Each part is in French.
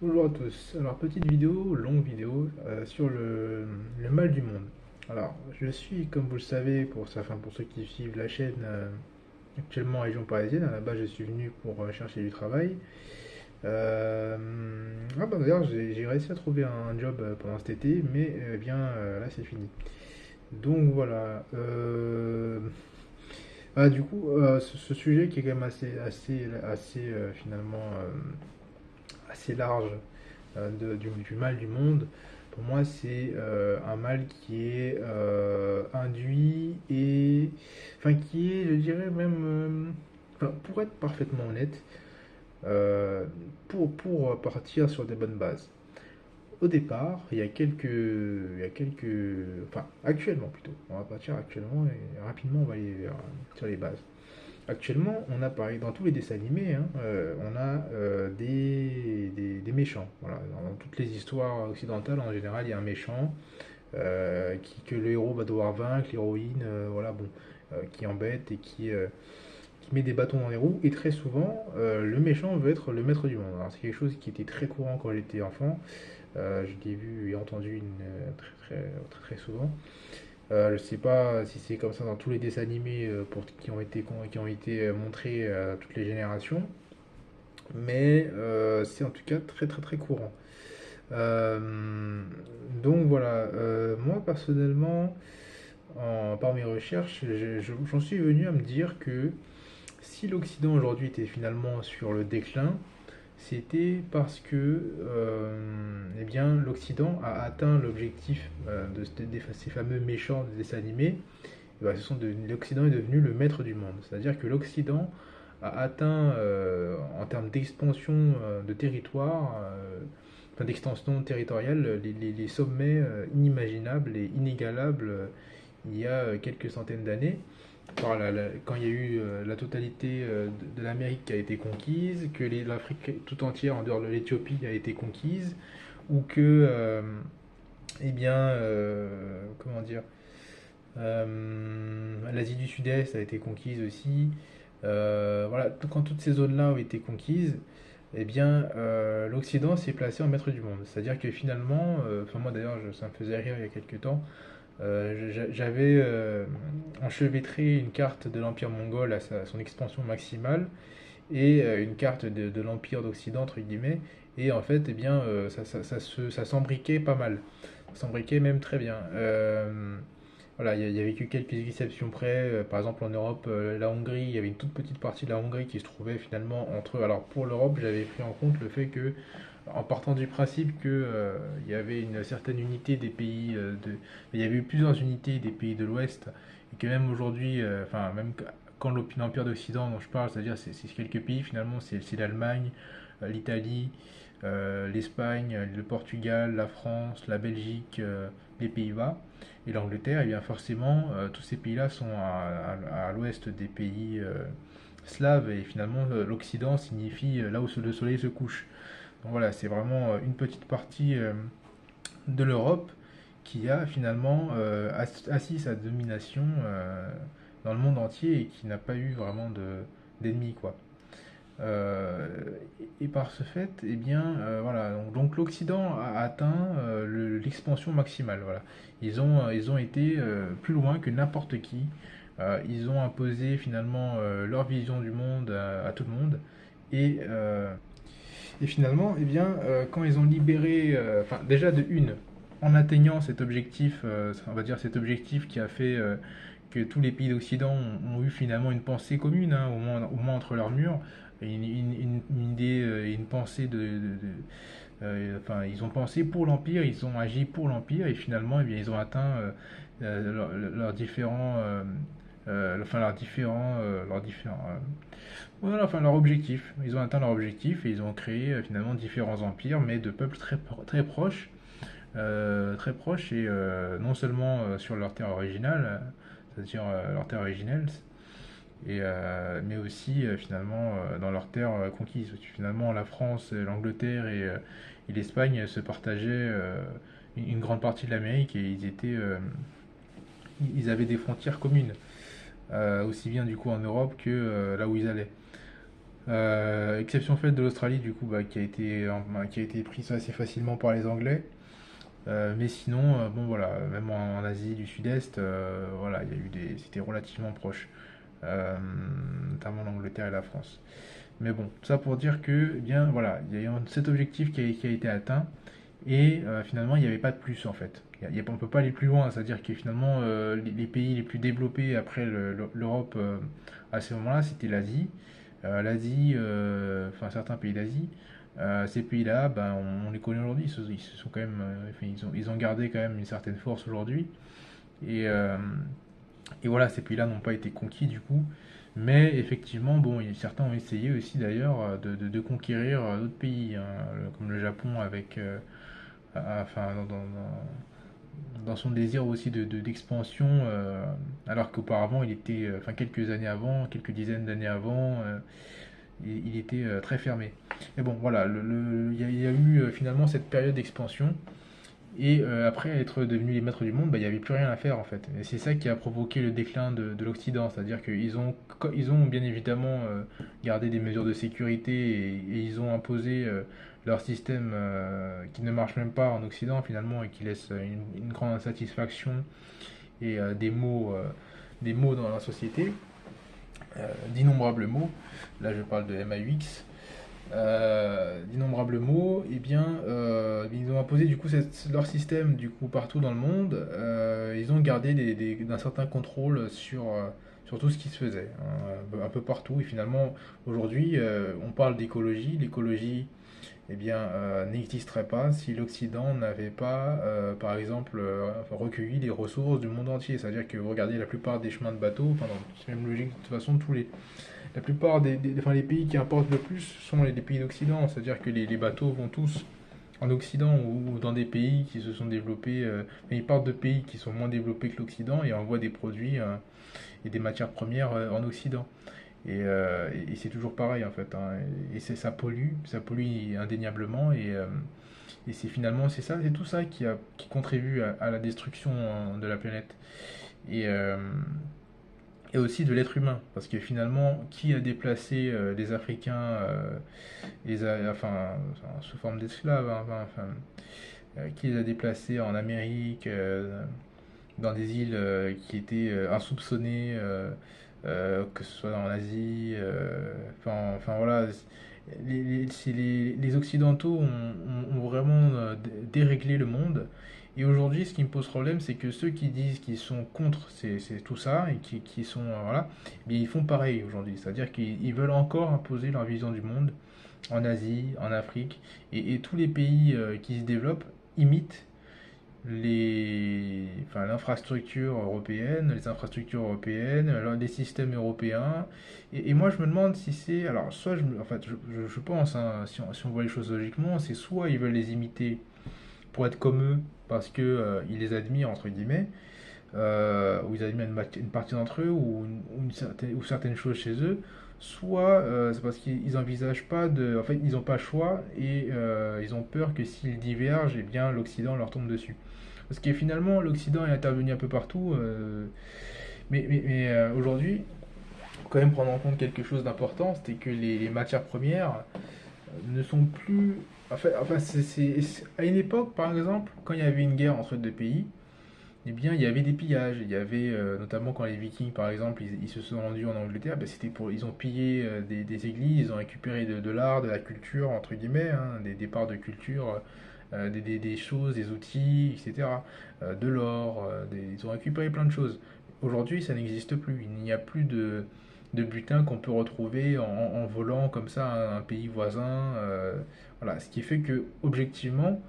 Bonjour à tous. Alors, petite vidéo, longue vidéo sur le mal du monde. Alors, je suis, comme vous le savez, pour ceux qui suivent la chaîne, actuellement en région parisienne. À la base, je suis venu pour chercher du travail. Euh, d'ailleurs, j'ai réussi à trouver un job pendant cet été, mais là, c'est fini. Donc voilà. Du coup, ce sujet qui est quand même finalement assez large du mal du monde, pour moi, c'est un mal qui est induit et. Enfin, qui est, je dirais même. Pour être parfaitement honnête, euh, pour partir sur des bonnes bases. Au départ, enfin, actuellement plutôt. On va partir actuellement et rapidement, on va aller sur les bases. Actuellement, on a pareil dans tous les dessins animés, hein, on a des méchants. Voilà. Dans toutes les histoires occidentales, en général, il y a un méchant que le héros va devoir vaincre, l'héroïne, voilà, bon, qui embête et qui met des bâtons dans les roues. Et très souvent, le méchant veut être le maître du monde. Alors, c'est quelque chose qui était très courant quand j'étais enfant. Je l'ai vu et entendu très souvent. Je ne sais pas si c'est comme ça dans tous les dessins animés qui ont été montrés à toutes les générations, mais c'est en tout cas très courant. Euh, donc voilà, moi personnellement, par mes recherches, j'en suis venu à me dire que si l'Occident aujourd'hui était finalement sur le déclin, c'était parce que eh bien, l'Occident a atteint l'objectif de ces fameux méchants des dessins animés. L'Occident est devenu le maître du monde. C'est-à-dire que l'Occident a atteint, en termes d'expansion de territoire, enfin d'extension territoriale, les sommets inimaginables et inégalables il y a quelques centaines d'années. Quand il y a eu la totalité de l'Amérique qui a été conquise, que l'Afrique tout entière en dehors de l'Éthiopie a été conquise, ou que, eh bien, comment dire, l'Asie du Sud-Est a été conquise aussi. Voilà, quand toutes ces zones-là ont été conquises, eh bien, l'Occident s'est placé en maître du monde. C'est-à-dire que finalement, enfin moi d'ailleurs, ça me faisait rire il y a quelques temps, j'avais enchevêtré une carte de l'Empire mongol à son expansion maximale et une carte de l'Empire d'Occident, entre guillemets, et en fait, eh bien, ça s'embriquait pas mal. Ça s'embriquait même très bien. Voilà, il y avait que quelques exceptions près. Par exemple, en Europe, la Hongrie, il y avait une toute petite partie de la Hongrie qui se trouvait finalement entre eux. Alors pour l'Europe, j'avais pris en compte le fait que, en partant du principe que il y avait une certaine unité des pays il y avait eu plusieurs unités des pays de l'Ouest, et que même aujourd'hui, enfin même quand l'Empire d'Occident dont je parle, c'est-à-dire c'est quelques pays finalement, c'est l'Allemagne, l'Italie, l'Espagne, le Portugal, la France, la Belgique, les Pays-Bas et l'Angleterre, et bien forcément, tous ces pays-là sont à l'ouest des pays slaves, et finalement, l'Occident signifie là où le soleil se couche. Donc voilà, c'est vraiment une petite partie de l'Europe qui a finalement assis sa domination dans le monde entier et qui n'a pas eu vraiment d'ennemis, quoi. Euh, et par ce fait, eh bien, voilà, donc l'Occident a atteint l'expansion maximale. Voilà. Ils ont été plus loin que n'importe qui. Ils ont imposé finalement leur vision du monde à tout le monde. Et, euh, et finalement, eh bien, quand ils ont libéré, enfin déjà de une, en atteignant cet objectif, on va dire cet objectif qui a fait que tous les pays d'Occident ont eu finalement une pensée commune, hein, au moins entre leurs murs, et une idée et une pensée enfin, ils ont pensé pour l'Empire, ils ont agi pour l'Empire, et finalement, eh bien, ils ont atteint leurs différents, leurs différents, voilà, enfin leur objectif. Ils ont atteint leur objectif et ils ont créé finalement différents empires, mais de peuples très proches et non seulement sur leur terre originale, c'est-à-dire leur terre originelle, mais aussi finalement dans leur terre conquise. Finalement, la France, l'Angleterre et l'Espagne se partageaient une grande partie de l'Amérique, et ils avaient des frontières communes, aussi bien du coup en Europe que là où ils allaient. Exception faite de l'Australie, du coup, qui a été prise assez facilement par les Anglais. Mais sinon, bon voilà, même en Asie du Sud-Est, voilà, il y a eu c'était relativement proche, euh, notamment l'Angleterre et la France. Mais bon, ça pour dire que, eh bien, voilà, il y a eu cet objectif qui a été atteint, et finalement, il n'y avait pas de plus en fait. On ne peut pas aller plus loin, c'est-à-dire que finalement, les pays les plus développés après l'Europe à ce moment-là, c'était l'Asie. Enfin certains pays d'Asie. Ces pays-là, ben, on les connaît aujourd'hui, ils se sont quand même, enfin, ils ont gardé quand même une certaine force aujourd'hui. Et, euh, et voilà, ces pays-là n'ont pas été conquis du coup. Mais effectivement, bon, certains ont essayé aussi d'ailleurs de conquérir d'autres pays, hein, comme le Japon avec, enfin, dans son désir aussi d'expansion, alors qu'auparavant, enfin quelques années avant, quelques dizaines d'années avant, il était très fermé. Mais bon, voilà, il y a eu finalement cette période d'expansion. Et après être devenus les maîtres du monde, bah, il n'y avait plus rien à faire en fait. Et c'est ça qui a provoqué le déclin de l'Occident. C'est-à-dire ils ont bien évidemment gardé des mesures de sécurité et ils ont imposé leur système qui ne marche même pas en Occident finalement et qui laisse une grande insatisfaction et des maux dans la société, d'innombrables mots. Là je parle de MAUX. D'innombrables mots, et bien, ils ont imposé du coup leur système du coup partout dans le monde. Ils ont gardé d'un certain contrôle sur tout ce qui se faisait, hein, un peu partout. Et finalement, aujourd'hui, on parle d'écologie. L'écologie, eh bien, n'existerait pas si l'Occident n'avait pas, par exemple, recueilli les ressources du monde entier. C'est-à-dire que vous regardez la plupart des chemins de bateau, enfin, c'est même logique de toute façon, la plupart enfin, les pays qui importent le plus sont les pays d'Occident, c'est-à-dire que les bateaux vont tous en Occident ou dans des pays qui se sont développés, ils partent de pays qui sont moins développés que l'Occident et envoient des produits et des matières premières en Occident. Et c'est toujours pareil en fait, hein. Et ça pollue indéniablement et c'est finalement c'est tout ça qui contribue à la destruction de la planète. Et, euh, et aussi de l'être humain. Parce que finalement, qui a déplacé les Africains sous forme d'esclaves, hein, qui les a déplacés en Amérique, dans des îles qui étaient insoupçonnées, que ce soit en Asie, voilà. Les Occidentaux ont vraiment déréglé le monde. Et aujourd'hui, ce qui me pose problème, c'est que ceux qui disent qu'ils sont contre tout ça et qui sont voilà, eh bien, ils font pareil aujourd'hui. C'est-à-dire qu'ils veulent encore imposer leur vision du monde en Asie, en Afrique, et tous les pays qui se développent imitent l'infrastructure européenne, les infrastructures européennes, les systèmes européens. Et moi, je me demande si c'est. Alors, soit, en fait, je pense, hein, si on voit les choses logiquement, c'est soit ils veulent les imiter pour être comme eux, parce que ils les admirent, entre guillemets, ou ils admirent une partie d'entre eux, ou certaines choses chez eux, soit c'est parce qu'ils n'envisagent pas de. En fait, ils n'ont pas le choix et ils ont peur que s'ils divergent, eh bien, l'Occident leur tombe dessus. Parce que finalement, l'Occident est intervenu un peu partout, mais aujourd'hui, il faut quand même prendre en compte quelque chose d'important, c'était que les matières premières ne sont plus. À une époque, par exemple, quand il y avait une guerre entre deux pays, eh bien, il y avait des pillages. Il y avait, notamment quand les Vikings, par exemple, ils se sont rendus en Angleterre, ben, ils ont pillé des églises, ils ont récupéré de l'art, de la culture, entre guillemets, hein, des parts de culture, des choses, des outils, etc. De l'or, ils ont récupéré plein de choses. Aujourd'hui, ça n'existe plus. Il n'y a plus de butin qu'on peut retrouver en volant comme ça un pays voisin. Voilà, ce qui fait que, objectivement,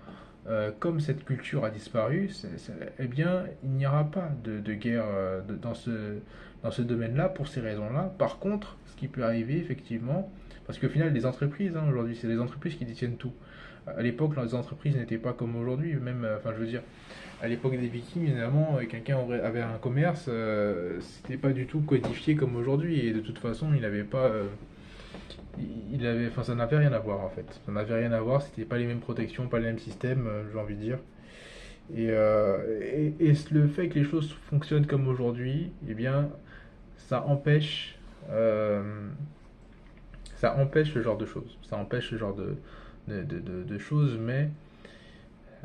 comme cette culture a disparu, eh bien, il n'y aura pas de guerre dans ce domaine-là pour ces raisons-là. Par contre, ce qui peut arriver, effectivement, parce qu'au final, les entreprises, hein, aujourd'hui, c'est les entreprises qui détiennent tout. À l'époque, les entreprises n'étaient pas comme aujourd'hui, même, enfin, je veux dire, à l'époque des Vikings, évidemment, quelqu'un avait un commerce, c'était pas du tout codifié comme aujourd'hui, et de toute façon, il n'avait pas, enfin, ça n'avait rien à voir en fait. Ça n'avait rien à voir, c'était pas les mêmes protections, pas les mêmes systèmes, j'ai envie de dire. Et le fait que les choses fonctionnent comme aujourd'hui, eh bien, ça empêche, euh, ça empêche ce genre de choses. Ça empêche ce genre de choses, mais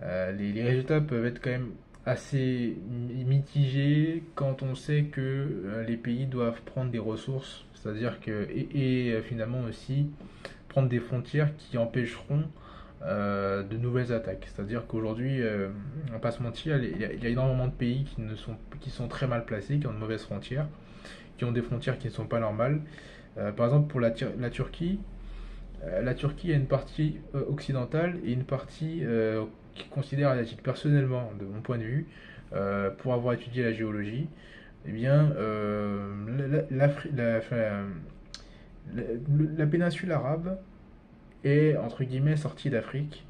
les résultats peuvent être quand même assez mitigés quand on sait que les pays doivent prendre des ressources, c'est-à-dire que, finalement aussi prendre des frontières qui empêcheront de nouvelles attaques. C'est-à-dire qu'aujourd'hui, on va pas se mentir, il y a énormément de pays qui sont très mal placés, qui ont de mauvaises frontières, qui ont des frontières qui ne sont pas normales. Par exemple, pour la Turquie, la Turquie a une partie occidentale et une partie qui considère asiatique. Personnellement, de mon point de vue, pour avoir étudié la géologie, eh bien, la- la péninsule arabe est entre guillemets sortie d'Afrique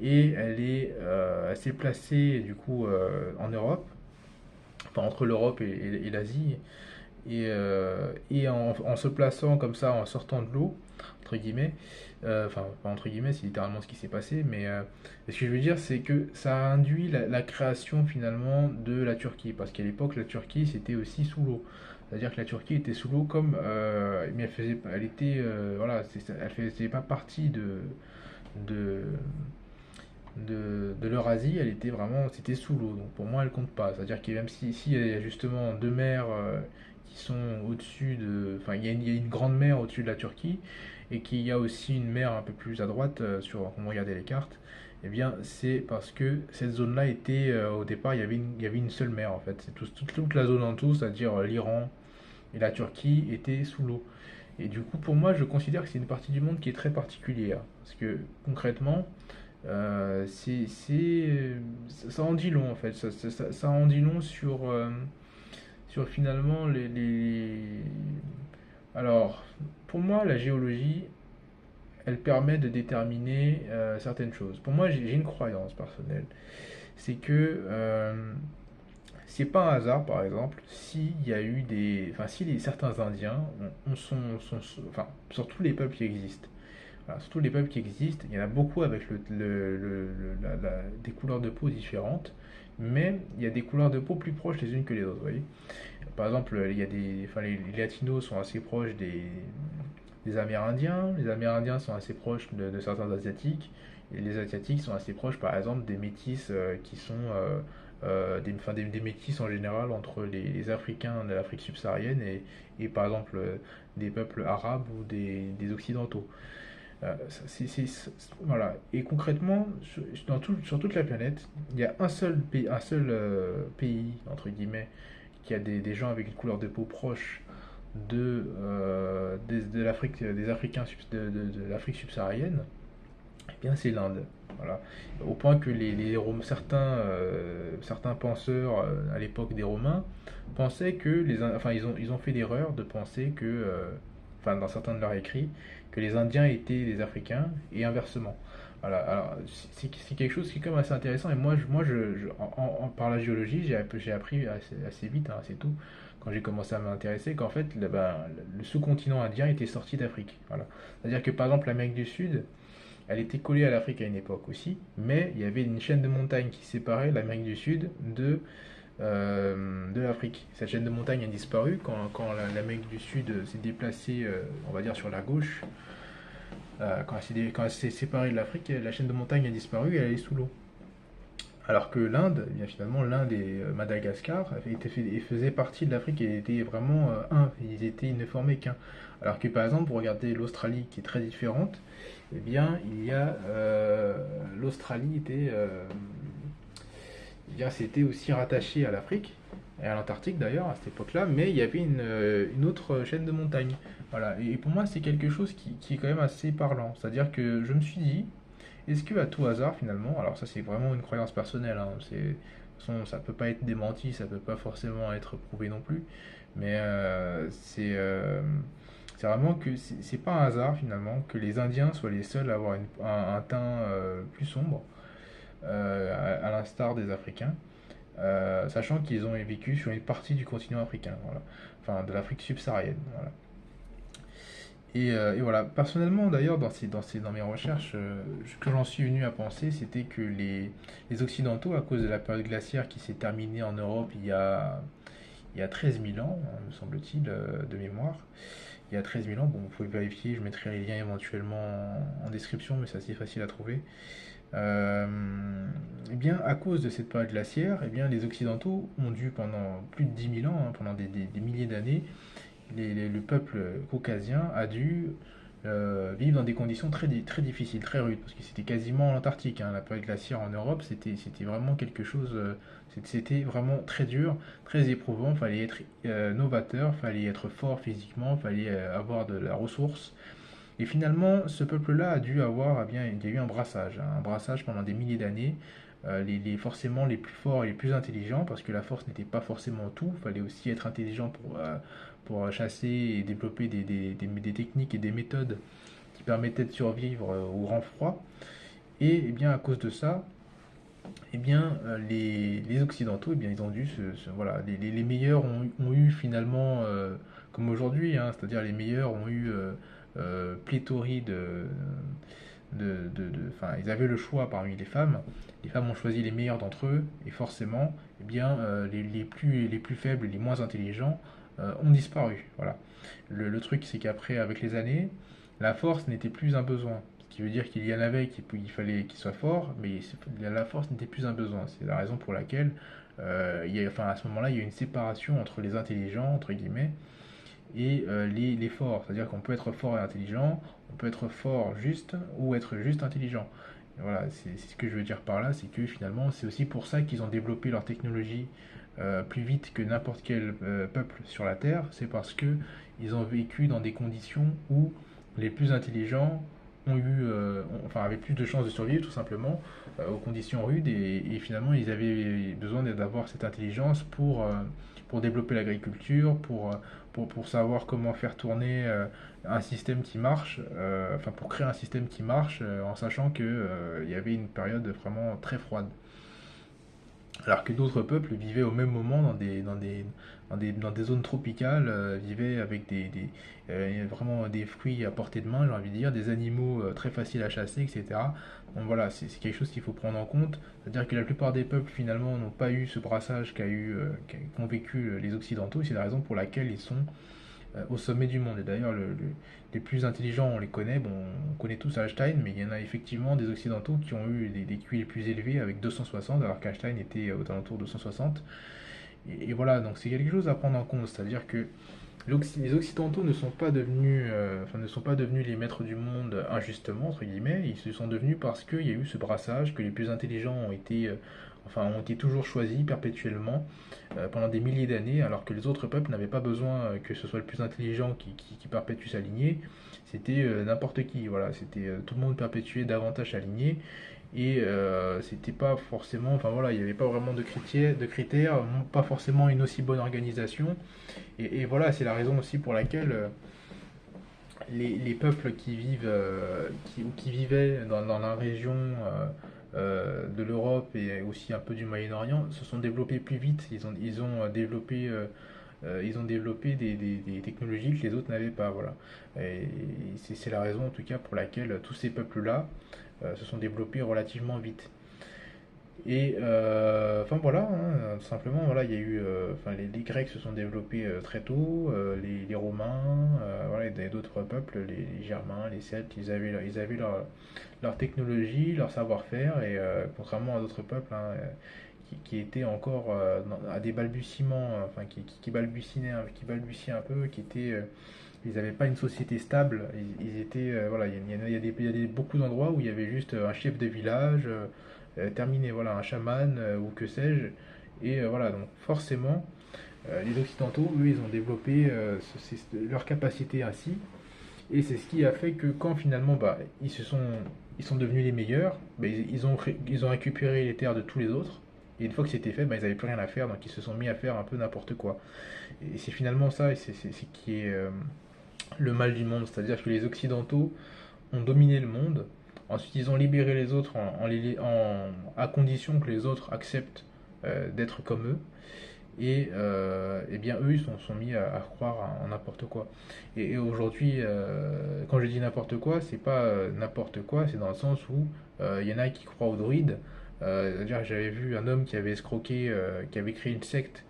et elle s'est placée du coup en Europe, enfin entre l'Europe et l'Asie, et en se plaçant comme ça, en sortant de l'eau, entre guillemets, enfin pas entre guillemets, c'est littéralement ce qui s'est passé, mais ce que je veux dire, c'est que ça a induit la création finalement de la Turquie, parce qu'à l'époque, la Turquie, c'était aussi sous l'eau. C'est-à-dire que la Turquie était sous l'eau comme, mais elle était, voilà, elle faisait pas partie de, de l'Eurasie, elle était vraiment, c'était sous l'eau. Donc pour moi, elle compte pas. C'est-à-dire que même si il y a justement deux mers qui sont au-dessus enfin il y a une grande mer au-dessus de la Turquie et qu'il y a aussi une mer un peu plus à droite sur quand vous regardez les cartes. Eh bien, c'est parce que cette zone-là était, au départ, il y avait une seule mer en fait. C'est toute la zone en tout, c'est-à-dire l'Iran et la Turquie, était sous l'eau. Et du coup, pour moi, je considère que c'est une partie du monde qui est très particulière. Parce que concrètement, ça en dit long en fait, ça en dit long sur finalement Alors, pour moi, la géologie, elle permet de déterminer certaines choses. Pour moi, j'ai une croyance personnelle, c'est que c'est pas un hasard, par exemple, s'il y a eu enfin, si certains Indiens enfin, sur tous les peuples qui existent. Voilà, surtout les peuples qui existent, il y en a beaucoup avec des couleurs de peau différentes, mais il y a des couleurs de peau plus proches les unes que les autres, vous voyez. Par exemple, enfin, les Latinos sont assez proches des Amérindiens, les Amérindiens sont assez proches de certains Asiatiques, et les Asiatiques sont assez proches, par exemple, des Métis qui sont enfin, des Métis en général entre les Africains de l'Afrique subsaharienne par exemple, des peuples arabes ou des Occidentaux. Voilà. Et concrètement, sur toute la planète, il y a un seul pays, entre guillemets, qui a des gens avec une couleur de peau proche de l'Afrique, des Africains de l'Afrique subsaharienne, eh bien c'est l'Inde. Voilà. Au point que certains penseurs à l'époque des Romains pensaient que enfin ils ont fait l'erreur de penser que, enfin dans certains de leurs écrits, que les Indiens étaient des Africains et inversement. Voilà. Alors c'est quelque chose qui est quand même assez intéressant et par la géologie j'ai appris assez vite, hein, assez tôt, quand j'ai commencé à m'intéresser qu'en fait le sous-continent indien était sorti d'Afrique. Voilà. C'est-à-dire que par exemple l'Amérique du Sud elle était collée à l'Afrique à une époque aussi, mais il y avait une chaîne de montagnes qui séparait l'Amérique du Sud de l'Afrique. Cette chaîne de montagnes a disparu quand l'Amérique du Sud s'est déplacée, on va dire, sur la gauche. Quand elle s'est séparée de l'Afrique, la chaîne de montagnes a disparu et elle est sous l'eau. Alors que l'Inde, eh bien finalement, l'Inde et Madagascar faisaient partie de l'Afrique et étaient vraiment ils ne formaient qu'un. Alors que par exemple, vous regardez l'Australie qui est très différente, eh bien, l'Australie eh bien, c'était aussi rattaché à l'Afrique et à l'Antarctique d'ailleurs à cette époque-là, mais il y avait une autre chaîne de montagnes. Voilà. Et pour moi, c'est quelque chose qui est quand même assez parlant. C'est-à-dire que je me suis dit, est-ce que à tout hasard finalement, alors ça c'est vraiment une croyance personnelle, hein, de toute façon, ça peut pas être démenti, ça peut pas forcément être prouvé non plus, mais c'est vraiment que c'est pas un hasard finalement que les Indiens soient les seuls à avoir un teint plus sombre, à l'instar des Africains, sachant qu'ils ont vécu sur une partie du continent africain, voilà. Enfin de l'Afrique subsaharienne. Voilà. Et voilà, personnellement d'ailleurs, dans mes recherches, ce que j'en suis venu à penser, c'était que les Occidentaux, à cause de la période glaciaire qui s'est terminée en Europe il y a 13 000 ans, hein, me semble-t-il, de mémoire, il y a 13 000 ans. Bon, vous pouvez vérifier, je mettrai les liens éventuellement en description, mais c'est assez facile à trouver. Euh, eh bien, à cause de cette période glaciaire, eh bien, les Occidentaux ont dû, pendant plus de 10 000 ans, hein, pendant des milliers d'années, le peuple caucasien a dû vivre dans des conditions très difficiles, très rudes, parce que c'était quasiment l'Antarctique, hein, la période glaciaire en Europe, c'était vraiment quelque chose, c'était vraiment très dur, très éprouvant, il fallait être novateur, il fallait être fort physiquement, il fallait avoir de la ressource. Et finalement, ce peuple-là a dû avoir, eh bien, il y a eu un brassage pendant des milliers d'années, forcément les plus forts et les plus intelligents, parce que la force n'était pas forcément tout, il fallait aussi être intelligent pour chasser et développer des techniques et des méthodes qui permettaient de survivre au grand froid. Et eh bien, à cause de ça, eh bien, les Occidentaux, eh bien, ils ont dû voilà, les meilleurs ont eu finalement, comme aujourd'hui, hein, c'est-à-dire les meilleurs ont eu pléthorie enfin, ils avaient le choix parmi les femmes. Les femmes ont choisi les meilleurs d'entre eux, et forcément, eh bien, les plus faibles, les moins intelligents, ont disparu. Voilà. Le truc, c'est qu'après, avec les années, la force n'était plus un besoin. Ce qui veut dire qu'il y en avait il fallait qu'ils soient forts, mais la force n'était plus un besoin. C'est la raison pour laquelle, enfin, à ce moment-là, il y a une séparation entre les intelligents, entre guillemets, et les forts. C'est-à-dire qu'on peut être fort et intelligent, on peut être fort juste ou être juste intelligent. Et voilà, c'est ce que je veux dire par là, c'est que finalement, c'est aussi pour ça qu'ils ont développé leur technologie plus vite que n'importe quel peuple sur la Terre. C'est parce que ils ont vécu dans des conditions où les plus intelligents enfin, avaient plus de chances de survivre tout simplement aux conditions rudes, et finalement ils avaient besoin d'avoir cette intelligence pour développer l'agriculture, pour savoir comment faire tourner un système qui marche, enfin pour créer un système qui marche en sachant qu'il il y avait une période vraiment très froide. Alors que d'autres peuples vivaient au même moment dans des zones tropicales, vivaient avec vraiment des fruits à portée de main, j'ai envie de dire, des animaux très faciles à chasser, etc. Donc voilà, c'est quelque chose qu'il faut prendre en compte. C'est-à-dire que la plupart des peuples finalement n'ont pas eu ce brassage qu'ont vécu les Occidentaux, et c'est la raison pour laquelle ils sont au sommet du monde. Et d'ailleurs, les plus intelligents, on les connaît. Bon, on connaît tous Einstein, mais il y en a effectivement des occidentaux qui ont eu des QI les plus élevés avec 260, alors qu'Einstein était aux alentours de 160. Et voilà, donc c'est quelque chose à prendre en compte. C'est-à-dire que les Occidentaux ne sont pas devenus, enfin, ne sont pas devenus les maîtres du monde injustement, entre guillemets. Ils se sont devenus parce qu'il y a eu ce brassage, que les plus intelligents ont été toujours choisis perpétuellement pendant des milliers d'années, alors que les autres peuples n'avaient pas besoin que ce soit le plus intelligent qui perpétue sa lignée. C'était n'importe qui. Voilà, c'était tout le monde perpétuait davantage sa lignée. Et c'était pas forcément, enfin voilà, il n'y avait pas vraiment de critères, pas forcément une aussi bonne organisation. Et voilà, c'est la raison aussi pour laquelle les peuples qui vivaient dans la région de l'Europe et aussi un peu du Moyen-Orient se sont développés plus vite. Ils ont développé des technologies que les autres n'avaient pas. Voilà. Et c'est la raison en tout cas pour laquelle tous ces peuples-là se sont développés relativement vite. Et enfin voilà, hein, tout simplement, voilà, il y a eu, enfin les Grecs se sont développés très tôt, les Romains, voilà, et d'autres peuples, les Germains, les Celtes, ils avaient leur technologie, leur savoir-faire, et contrairement à d'autres peuples hein, qui étaient encore à des balbutiements, enfin qui balbutiaient un peu, ils n'avaient pas une société stable, ils étaient, voilà, beaucoup d'endroits où il y avait juste un chef de village. Terminé, voilà, un chaman ou que sais-je. Et voilà, donc forcément, les Occidentaux, eux, ils ont développé leur capacité ainsi. Et c'est ce qui a fait que quand finalement, bah, ils sont devenus les meilleurs, bah, ils ont récupéré les terres de tous les autres. Et une fois que c'était fait, bah, ils n'avaient plus rien à faire, donc ils se sont mis à faire un peu n'importe quoi. Et c'est finalement ça, et c'est ce qui est le mal du monde. C'est-à-dire que les Occidentaux ont dominé le monde. Ensuite, ils ont libéré les autres à condition que les autres acceptent d'être comme eux. Et eh bien, eux, ils se sont mis à croire en n'importe quoi. Et aujourd'hui, quand je dis n'importe quoi, c'est pas n'importe quoi, c'est dans le sens où il y en a qui croient aux druides. C'est-à-dire, j'avais vu un homme qui avait escroqué, qui avait créé une secte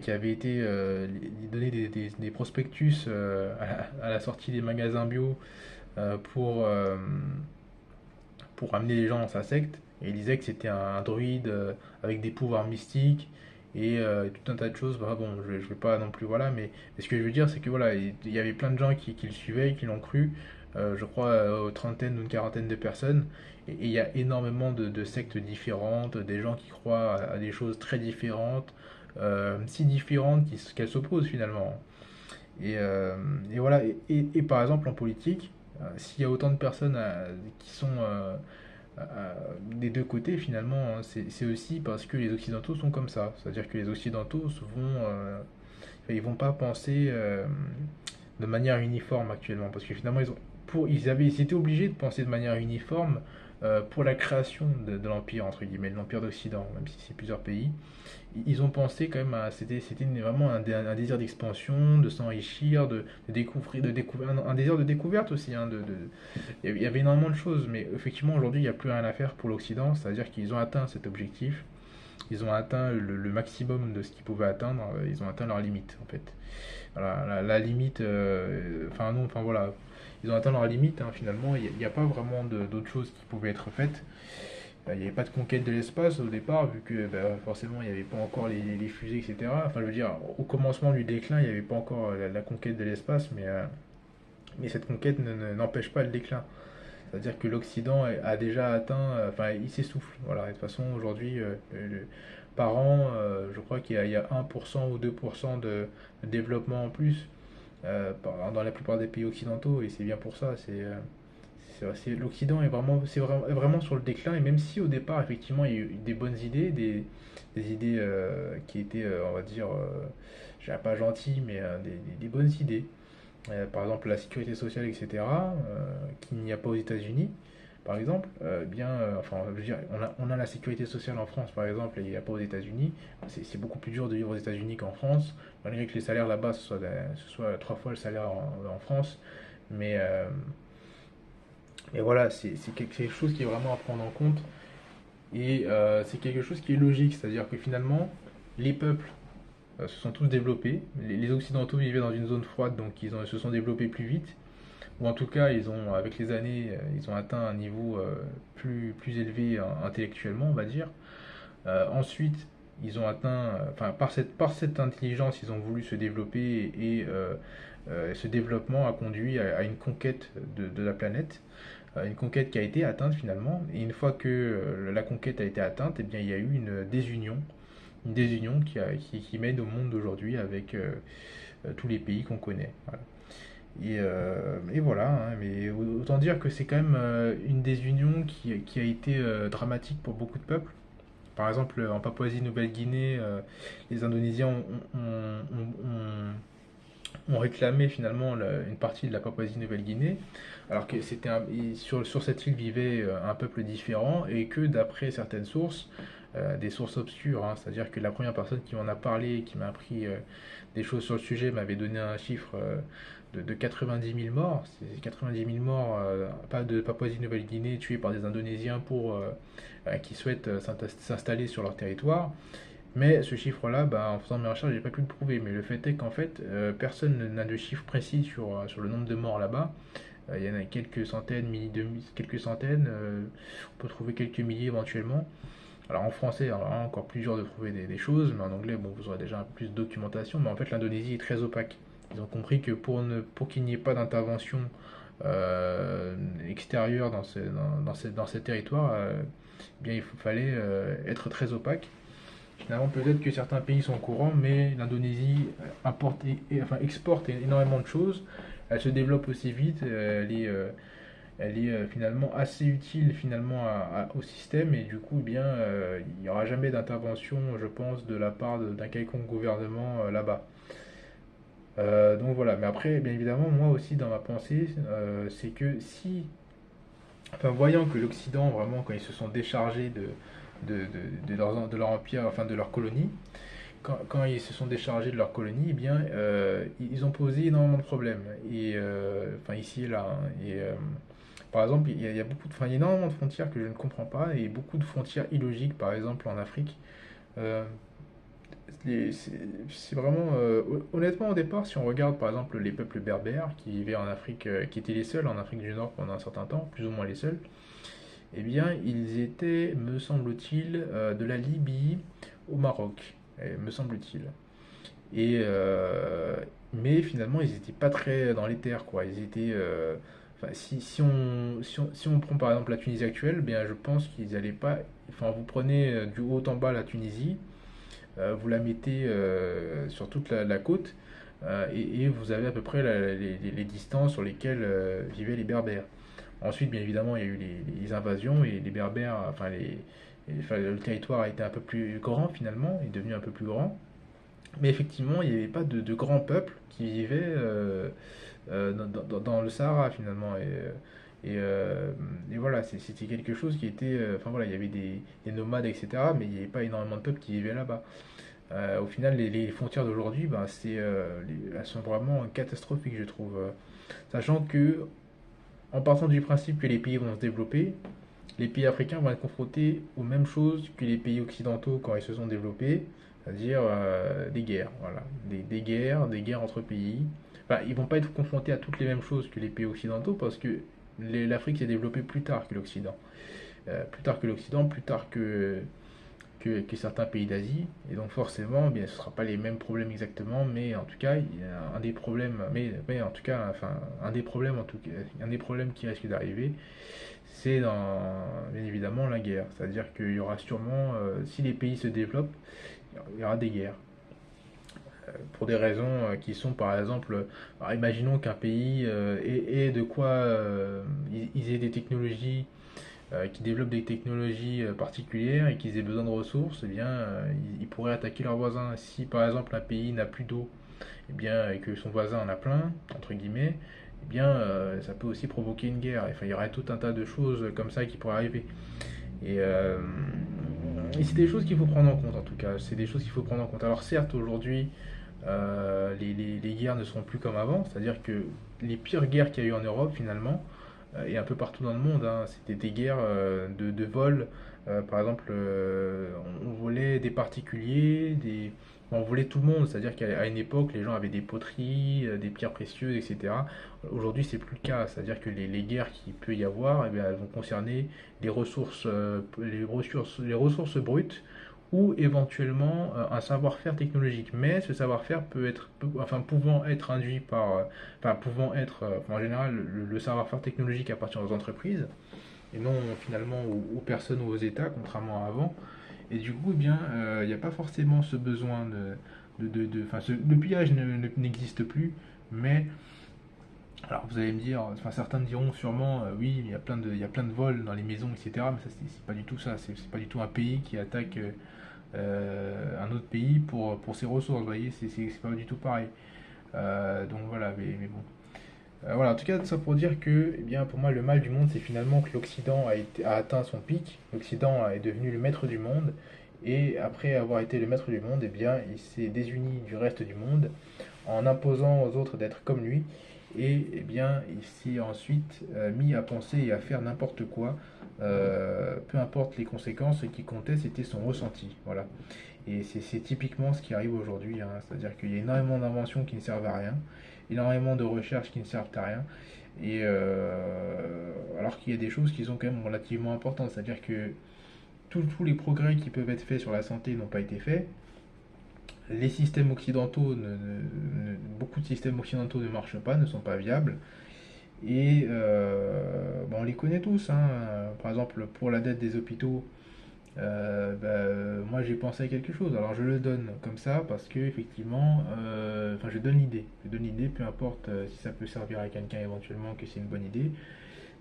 qui avait été donné des prospectus à la sortie des magasins bio euh, pour, euh, pour amener les gens dans sa secte. Et il disait que c'était un druide avec des pouvoirs mystiques et tout un tas de choses. Bah, bon, je vais pas non plus, voilà, mais ce que je veux dire, c'est que voilà, il y avait plein de gens qui le suivaient, qui l'ont cru. Je crois aux trentaines ou une quarantaine de personnes. Et il y a énormément de sectes différentes, des gens qui croient à des choses très différentes, si différentes qu'elles s'opposent finalement. Et voilà, et par exemple en politique, s'il y a autant de personnes qui sont des deux côtés, finalement, hein, c'est aussi parce que les Occidentaux sont comme ça. C'est-à-dire que les Occidentaux ils vont pas penser de manière uniforme actuellement, parce que finalement, ils étaient obligés de penser de manière uniforme pour la création de l'Empire, entre guillemets, de l'Empire d'Occident, même si c'est plusieurs pays. Ils ont pensé quand même à. C'était vraiment un désir d'expansion, de s'enrichir, de découvrir, un désir de découverte aussi. Hein, il y avait énormément de choses, mais effectivement, aujourd'hui, il n'y a plus rien à faire pour l'Occident, c'est-à-dire qu'ils ont atteint cet objectif, ils ont atteint le maximum de ce qu'ils pouvaient atteindre, ils ont atteint leur limite, en fait. Voilà, la limite, enfin non, enfin voilà, ils ont atteint leur limite, hein, finalement, il n'y a pas vraiment d'autres choses qui pouvaient être faites. Il n'y avait pas de conquête de l'espace au départ, vu que bah, forcément il n'y avait pas encore les fusées, etc. Enfin, je veux dire, au commencement du déclin, il n'y avait pas encore la conquête de l'espace, mais cette conquête n'empêche pas le déclin. C'est-à-dire que l'Occident a déjà atteint, enfin, il s'essouffle. Voilà. Et de toute façon, aujourd'hui, par an, je crois qu'il y a 1% ou 2% de développement en plus dans la plupart des pays occidentaux, et c'est bien pour ça. L'Occident est vraiment sur le déclin, et même si au départ, effectivement, il y a eu des bonnes idées, des idées qui étaient, on va dire, je dirais pas gentilles, mais des bonnes idées. Par exemple, la sécurité sociale, etc., qu'il n'y a pas aux États-Unis, par exemple, enfin, je veux dire, on a la sécurité sociale en France, par exemple, et il n'y a pas aux États-Unis. C'est beaucoup plus dur de vivre aux États-Unis qu'en France, malgré que les salaires là-bas, ce soit trois fois le salaire en France. Mais, euh, mais voilà, c'est quelque chose qui est vraiment à prendre en compte. Et c'est quelque chose qui est logique, c'est-à-dire que finalement, les peuples se sont tous développés. Les Occidentaux vivaient dans une zone froide, donc se sont développés plus vite. Ou en tout cas, avec les années, ils ont atteint un niveau plus élevé intellectuellement, on va dire. Ensuite, ils ont atteint, enfin, par cette intelligence, ils ont voulu se développer et ce développement a conduit à une conquête de la planète, une conquête qui a été atteinte finalement. Et une fois que la conquête a été atteinte, eh bien, il y a eu une désunion qui mène au monde d'aujourd'hui avec tous les pays qu'on connaît. Voilà. Et voilà, hein, mais autant dire que c'est quand même une désunion qui a été dramatique pour beaucoup de peuples. Par exemple, en Papouasie-Nouvelle-Guinée, les Indonésiens ont réclamé finalement une partie de la Papouasie-Nouvelle-Guinée, alors que sur cette île vivait un peuple différent et que d'après certaines sources, des sources obscures, hein, c'est-à-dire que la première personne qui m'en a parlé et qui m'a appris des choses sur le sujet m'avait donné un chiffre de 90 000 morts. C'est 90 000 morts, pas de Papouasie-Nouvelle-Guinée tués par des Indonésiens qui souhaitent s'installer sur leur territoire. Mais ce chiffre-là, bah, en faisant mes recherches, j'ai pas pu le prouver. Mais le fait est qu'en fait, personne n'a de chiffre précis sur le nombre de morts là-bas. Il y en a quelques centaines, quelques centaines. On peut trouver quelques milliers éventuellement. Alors en français, alors là, encore plus dur de trouver des choses, mais en anglais, bon, vous aurez déjà un peu plus de documentation. Mais en fait, l'Indonésie est très opaque. Ils ont compris que pour qu'il n'y ait pas d'intervention extérieure dans ces territoires, eh bien, il fallait être très opaque. Finalement, peut-être que certains pays sont au courant, mais l'Indonésie enfin, exporte énormément de choses. Elle se développe aussi vite. Elle est finalement assez utile finalement au système et du coup, eh bien, il n'y aura jamais d'intervention, je pense, de la part d'un quelconque gouvernement là-bas. Donc voilà. Mais après, bien évidemment, moi aussi, dans ma pensée, c'est que enfin, voyant que l'Occident, vraiment, quand ils se sont déchargés de leur empire, enfin de leur colonie, quand ils se sont déchargés de leur colonie, eh bien, ils ont posé énormément de problèmes. Enfin, ici et là. Hein. Par exemple, il y a enfin, il y a énormément de frontières que je ne comprends pas et beaucoup de frontières illogiques, par exemple en Afrique. Euh, c'est vraiment. Honnêtement, au départ, si on regarde par exemple les peuples berbères qui vivaient en Afrique, qui étaient les seuls en Afrique du Nord pendant un certain temps, plus ou moins les seuls, eh bien, ils étaient, me semble-t-il, de la Libye au Maroc, me semble-t-il. Et, mais finalement, ils n'étaient pas très dans les terres, quoi. Ils étaient. Enfin, si on prend par exemple la Tunisie actuelle, eh bien, je pense qu'ils n'allaient pas. Enfin, vous prenez du haut en bas la Tunisie, vous la mettez sur toute la côte, et vous avez à peu près les distances sur lesquelles vivaient les Berbères. Ensuite, bien évidemment, il y a eu les invasions et les Berbères, enfin, le territoire a été un peu plus grand finalement, est devenu un peu plus grand. Mais effectivement, il n'y avait pas de grands peuples qui vivaient dans le Sahara finalement. Et voilà, c'était quelque chose qui était. Enfin voilà, il y avait des nomades, etc. Mais il n'y avait pas énormément de peuples qui vivaient là-bas. Au final, les frontières d'aujourd'hui, ben, elles sont vraiment catastrophiques, je trouve. Sachant que, en partant du principe que les pays vont se développer, les pays africains vont être confrontés aux mêmes choses que les pays occidentaux quand ils se sont développés, c'est-à-dire des guerres, voilà, des guerres entre pays. Enfin, ils vont pas être confrontés à toutes les mêmes choses que les pays occidentaux parce que l'Afrique s'est développée plus tard que l'Occident. Plus tard que certains pays d'Asie. Et donc forcément, eh bien, ce ne sera pas les mêmes problèmes exactement, mais en tout cas, il y a un des problèmes, mais en tout cas, enfin, un des problèmes, en tout cas, un des problèmes qui risque d'arriver, c'est bien évidemment la guerre. C'est-à-dire qu'il y aura sûrement, si les pays se développent, il y aura des guerres. Pour des raisons qui sont par exemple, alors imaginons qu'un pays ait de quoi, ils aient des technologies qui développent des technologies particulières et qu'ils aient besoin de ressources, eh bien, ils pourraient attaquer leurs voisins. Si par exemple un pays n'a plus d'eau, eh bien, et que son voisin en a plein, entre guillemets, eh bien, ça peut aussi provoquer une guerre. Enfin, il y aurait tout un tas de choses comme ça qui pourraient arriver. Et, euh, et c'est des choses qu'il faut prendre en compte en tout cas. C'est des choses qu'il faut prendre en compte. Alors certes, aujourd'hui, les guerres ne seront plus comme avant, c'est-à-dire que les pires guerres qu'il y a eu en Europe finalement, et un peu partout dans le monde, hein, c'était des guerres de vol. Par exemple, on volait des particuliers, on volait tout le monde, c'est-à-dire qu'à une époque, les gens avaient des poteries, des pierres précieuses, etc. Aujourd'hui, c'est plus le cas, c'est-à-dire que les guerres qu'il peut y avoir, eh bien, elles vont concerner les ressources brutes ou éventuellement un savoir-faire technologique. Mais ce savoir-faire enfin, pouvant être induit enfin, pouvant être, en général, le savoir-faire technologique appartient aux entreprises et non finalement aux personnes ou aux États, contrairement à avant. Et du coup, eh bien, il n'y a pas forcément ce besoin enfin, le pillage n'existe plus, mais alors vous allez me dire, enfin certains me diront sûrement, oui, il y a plein de vols dans les maisons, etc. Mais ça, c'est pas du tout ça. C'est pas du tout un pays qui attaque un autre pays pour ses ressources. Vous voyez, c'est pas du tout pareil. Donc voilà, mais bon. Voilà, en tout cas, tout ça pour dire que, eh bien, pour moi, le mal du monde, c'est finalement que l'Occident a atteint son pic. L'Occident est devenu le maître du monde. Et après avoir été le maître du monde, eh bien, il s'est désuni du reste du monde en imposant aux autres d'être comme lui. Et eh bien, il s'est ensuite mis à penser et à faire n'importe quoi, peu importe les conséquences, ce qui comptait, c'était son ressenti. Voilà. Et c'est typiquement ce qui arrive aujourd'hui, hein. C'est-à-dire qu'il y a énormément d'inventions qui ne servent à rien, énormément de recherches qui ne servent à rien, et alors qu'il y a des choses qui sont quand même relativement importantes. C'est-à-dire que tous les progrès qui peuvent être faits sur la santé n'ont pas été faits. Les systèmes occidentaux, beaucoup de systèmes occidentaux ne marchent pas, ne sont pas viables. Et bon, on les connaît tous, hein. Par exemple, pour la dette des hôpitaux, moi j'ai pensé à quelque chose. Alors je le donne comme ça parce que effectivement, enfin je donne l'idée. Je donne l'idée, peu importe si ça peut servir à quelqu'un éventuellement que c'est une bonne idée.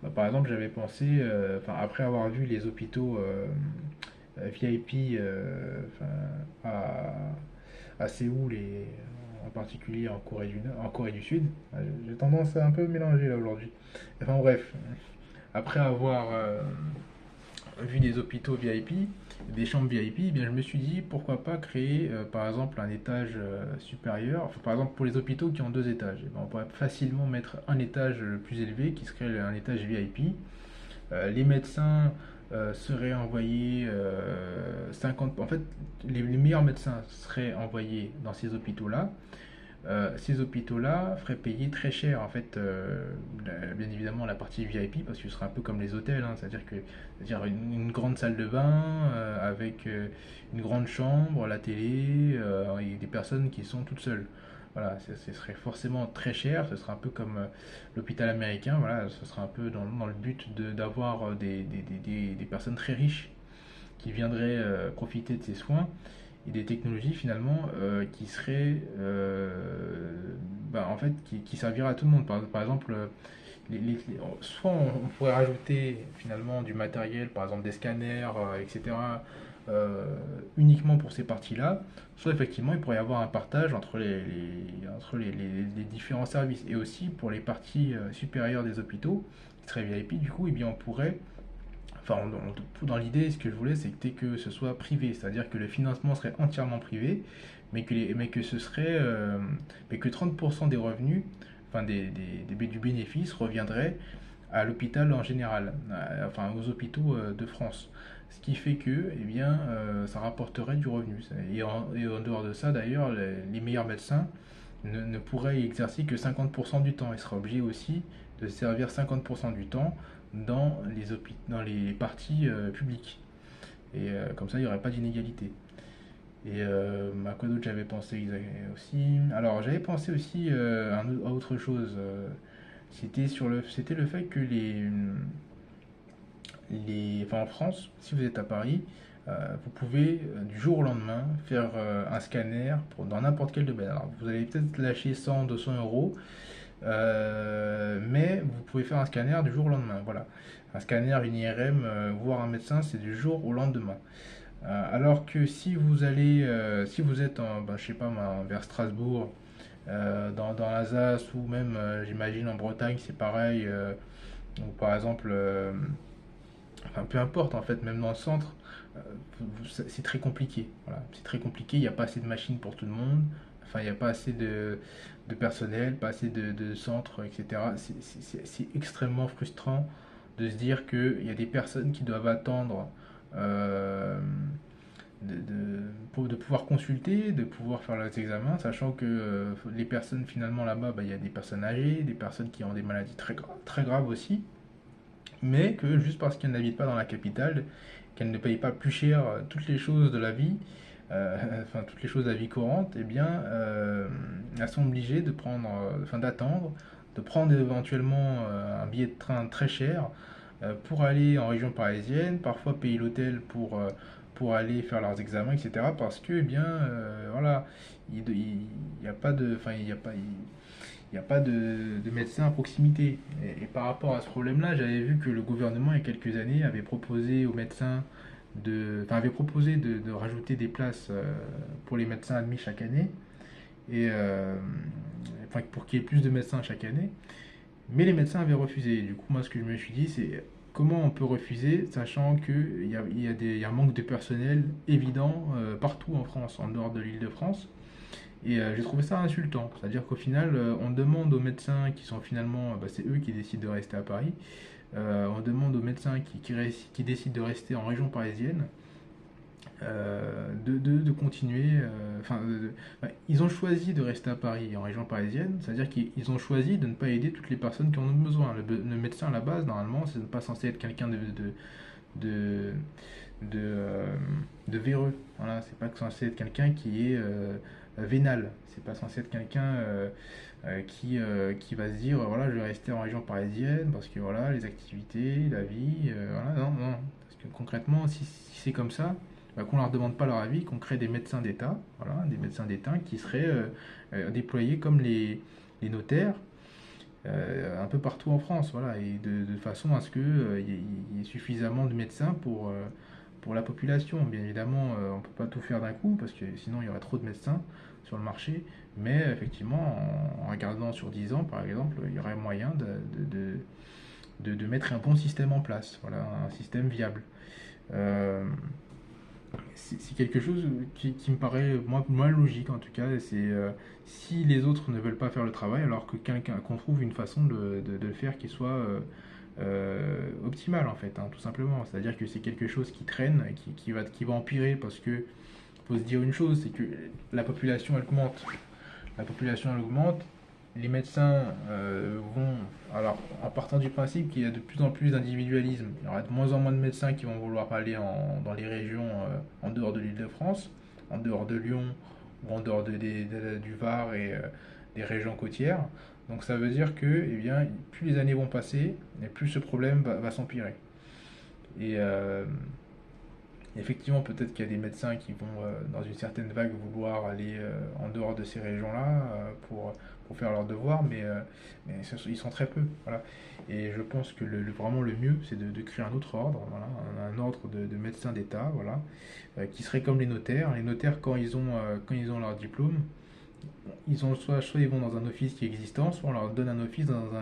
Bah, par exemple, j'avais pensé, enfin après avoir vu les hôpitaux VIP enfin, à Séoul et en particulier en Corée du Sud. J'ai tendance à un peu mélanger là aujourd'hui. Enfin bref, après avoir vu des hôpitaux VIP, des chambres VIP, eh bien, je me suis dit pourquoi pas créer par exemple un étage supérieur. Enfin, par exemple pour les hôpitaux qui ont deux étages, eh ben, on pourrait facilement mettre un étage plus élevé qui serait un étage VIP. Les médecins seraient envoyés 50... En fait, les meilleurs médecins seraient envoyés dans ces hôpitaux-là. Ces hôpitaux-là feraient payer très cher, en fait, bien évidemment, la partie VIP, parce que ce serait un peu comme les hôtels, hein, c'est-à-dire une grande salle de bain avec une grande chambre, la télé, et des personnes qui sont toutes seules. Voilà, ce serait forcément très cher, ce serait un peu comme l'hôpital américain, voilà, ce serait un peu dans le but d'avoir des personnes très riches qui viendraient profiter de ces soins et des technologies finalement qui seraient en fait qui serviraient à tout le monde. Par exemple, soit on pourrait rajouter finalement du matériel, par exemple des scanners, etc. Uniquement pour ces parties-là, soit effectivement il pourrait y avoir un partage entre les différents services. Et aussi pour les parties supérieures des hôpitaux, qui seraient VIP, du coup, eh bien, on pourrait, enfin, dans l'idée, ce que je voulais, c'était que ce soit privé, c'est-à-dire que le financement serait entièrement privé, mais que ce serait, mais que 30% des revenus, enfin du bénéfice reviendrait à l'hôpital en général, enfin aux hôpitaux de France. Ce qui fait que, eh bien, ça rapporterait du revenu. Et en dehors de ça, d'ailleurs, les meilleurs médecins ne pourraient y exercer que 50% du temps. Ils seraient obligés aussi de servir 50% du temps dans les parties publiques. Et comme ça, il n'y aurait pas d'inégalité. Et à quoi d'autre j'avais pensé aussi. Alors, j'avais pensé aussi à autre chose. C'était le fait que enfin, en France, si vous êtes à Paris, vous pouvez du jour au lendemain faire un scanner dans n'importe quel domaine. Alors, vous allez peut-être lâcher 100, 200 euros, mais vous pouvez faire un scanner du jour au lendemain. Voilà. Un scanner, une IRM, voir un médecin, c'est du jour au lendemain. Alors que si vous êtes je sais pas moi, vers Strasbourg, dans l'Alsace ou même, j'imagine, en Bretagne, c'est pareil, ou par exemple, enfin peu importe en fait, même dans le centre, euh, c'est très compliqué. Voilà, c'est très compliqué, il n'y a pas assez de machines pour tout le monde, enfin il n'y a pas assez de personnel, pas assez de centres, etc. C'est extrêmement frustrant de se dire qu'il y a des personnes qui doivent attendre euh, de pouvoir consulter, de pouvoir faire leurs examens, sachant que les personnes finalement là-bas, il y a des personnes âgées, des personnes qui ont des maladies très graves aussi, mais que juste parce qu'elles n'habitent pas dans la capitale, qu'elles ne payent pas plus cher toutes les choses de la vie, enfin toutes les choses de la vie courante, eh bien elles sont obligées d'attendre, de prendre éventuellement un billet de train très cher pour aller en région parisienne, parfois payer l'hôtel pour aller faire leurs examens, etc. Parce que, eh bien, voilà, il n'y a pas de, enfin, il y a pas de médecin à proximité. Et par rapport à ce problème-là, j'avais vu que le gouvernement, il y a quelques années, avait proposé aux médecins avait proposé de rajouter des places pour les médecins admis chaque année, et enfin, pour qu'il y ait plus de médecins chaque année. Mais les médecins avaient refusé. Du coup, moi, ce que je me suis dit, c'est comment on peut refuser, sachant qu'il y a un manque de personnel évident partout en France, en dehors de l'Île-de-France. Et j'ai trouvé ça insultant. C'est-à-dire qu'au final, on demande aux médecins qui sont finalement, c'est eux qui décident de rester à Paris, on demande aux médecins qui décident de rester en région parisienne de continuer. Ils ont choisi de rester à Paris, en région parisienne, c'est-à-dire qu'ils ont choisi de ne pas aider toutes les personnes qui en ont besoin. Le médecin, à la base, normalement, c'est pas censé être quelqu'un de, de, euh, de véreux. Voilà, c'est pas censé être quelqu'un qui est vénal. C'est pas censé être quelqu'un qui va se dire voilà, je vais rester en région parisienne parce que voilà, les activités, la vie, voilà, non, non. Parce que concrètement, si c'est comme ça, qu'on ne leur demande pas leur avis, qu'on crée des médecins d'État, voilà, des médecins d'État qui seraient déployés comme les notaires un peu partout en France, voilà, et de façon à ce qu'il y ait suffisamment de médecins pour la population. Bien évidemment, on ne peut pas tout faire d'un coup, parce que sinon il y aurait trop de médecins sur le marché, mais effectivement, en regardant sur 10 ans, par exemple, il y aurait moyen de mettre un bon système en place, voilà, un système viable. Euh, c'est quelque chose qui me paraît moins logique en tout cas. C'est si les autres ne veulent pas faire le travail, alors que qu'on trouve une façon de le faire qui soit optimale en fait, hein, tout simplement. C'est-à-dire que c'est quelque chose qui traîne, qui va empirer parce que faut se dire une chose, c'est que la population elle augmente. La population elle augmente, les médecins vont, alors en partant du principe qu'il y a de plus en plus d'individualisme, il y aura de moins en moins de médecins qui vont vouloir aller dans les régions en dehors de l'Île-de-France, en dehors de Lyon ou en dehors du Var et des régions côtières. Donc ça veut dire que eh bien, plus les années vont passer, et plus ce problème va s'empirer. Et effectivement, peut-être qu'il y a des médecins qui vont, dans une certaine vague, vouloir aller en dehors de ces régions-là pour faire leurs devoirs, mais ils sont très peu. Voilà. Et je pense que vraiment le mieux, c'est de créer un autre ordre, voilà, un ordre de médecins d'État, voilà, qui serait comme les notaires. Les notaires, quand ils ont leur diplôme, ils ont soit ils vont dans un office qui est existant, soit on leur donne un office dans un